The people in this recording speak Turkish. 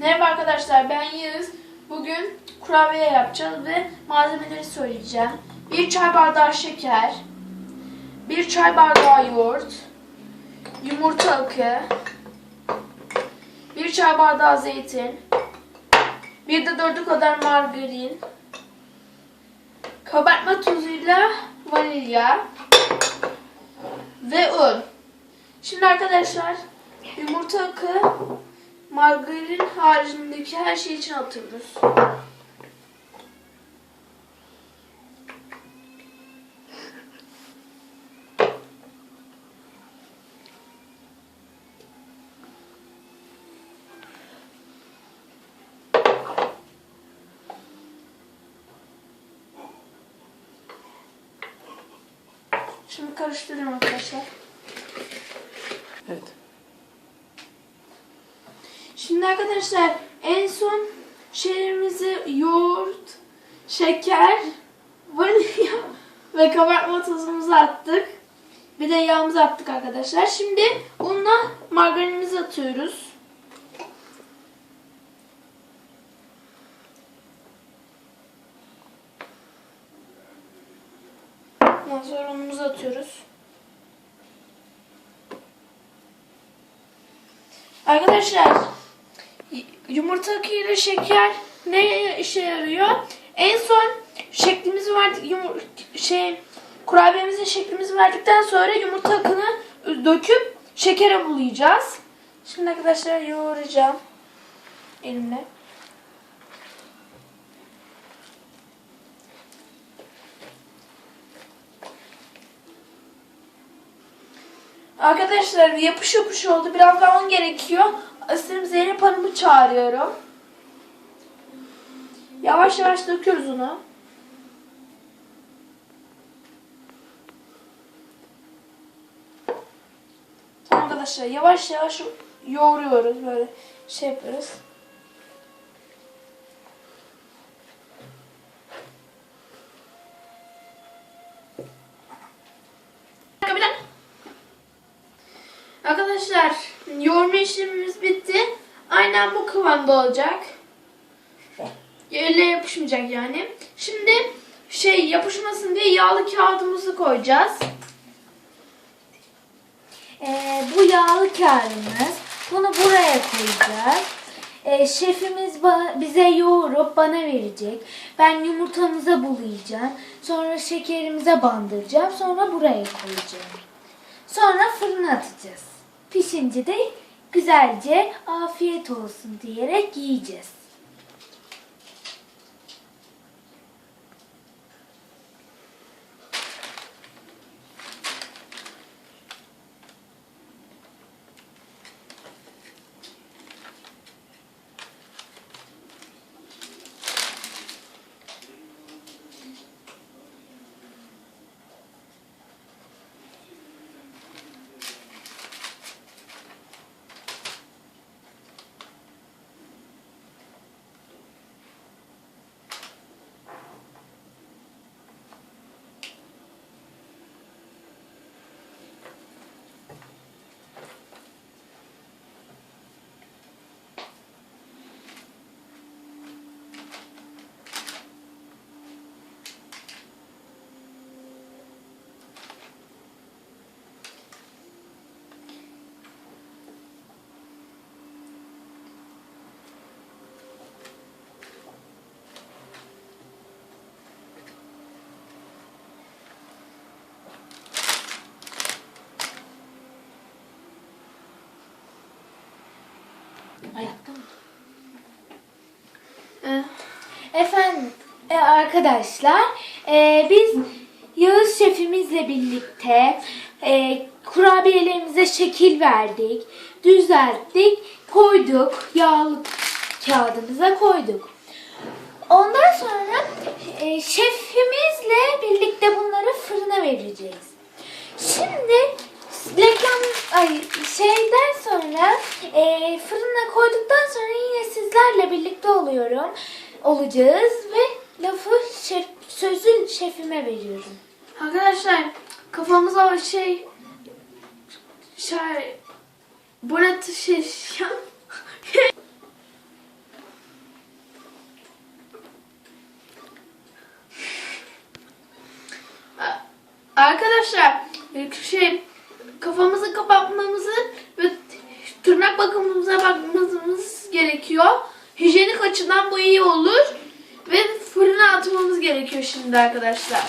Merhaba arkadaşlar, ben Yağız. Bugün kurabiye yapacağız ve malzemeleri söyleyeceğim. 1 çay bardağı şeker, 1 çay bardağı yoğurt, yumurta akı, 1 çay bardağı zeytin, 1 de 4'ü kadar margarin, kabartma tozuyla vanilya ve un. Şimdi arkadaşlar yumurta akı, margarin haricindeki her şeyi içine atıyoruz. Şimdi karıştırıyorum arkadaşlar. Evet. Şimdi arkadaşlar en son şeylerimizi yoğurt, şeker, vanilya ve kabartma tozumuzu attık. Bir de yağımızı attık arkadaşlar. Şimdi unla margarinimizi atıyoruz. Ondan sonra unumuzu atıyoruz. Arkadaşlar yumurta akı ile şeker ne işe yarıyor? En son şeklimizi verdik, kurabiyemizin şeklimizi verdikten sonra yumurta akını döküp şekere bulayacağız. Şimdi arkadaşlar yoğuracağım elimle. Arkadaşlar yapış yapış oldu. Biraz daha un gerekiyor. Asırım Zeynep Hanım'ı çağırıyorum. Yavaş yavaş döküyoruz onu. Tamam arkadaşlar yavaş yavaş yoğuruyoruz. Böyle şey yapıyoruz. Arkadaşlar yoğurma işlemimiz bitti. Aynen bu kıvamda olacak. Elle yapışmayacak yani. Şimdi yapışmasın diye yağlı kağıdımızı koyacağız. Bu yağlı kağıdımız. Bunu buraya koyacağız. Şefimiz bize yoğurup bana verecek. Ben yumurtamıza bulayacağım. Sonra şekerimize bandıracağım. Sonra buraya koyacağım. Sonra fırına atacağız. Pişince de güzelce afiyet olsun diyerek yiyeceğiz. Ayakta mı? Efendim arkadaşlar biz Yağız şefimizle birlikte kurabiyelerimize şekil verdik, düzelttik, koyduk, yağlı kağıdımıza koyduk. Ondan sonra şefimizle birlikte bunları fırına vereceğiz. Şimdi şeyden sonra fırına koyduktan sonra yine sizlerle birlikte olacağız ve lafı sözü şefime veriyorum. Arkadaşlar kafamıza kafamızı kapatmamızı ve tırnak bakımımıza bakmamız gerekiyor. Hijyenik açıdan bu iyi olur ve fırına atmamız gerekiyor şimdi arkadaşlar.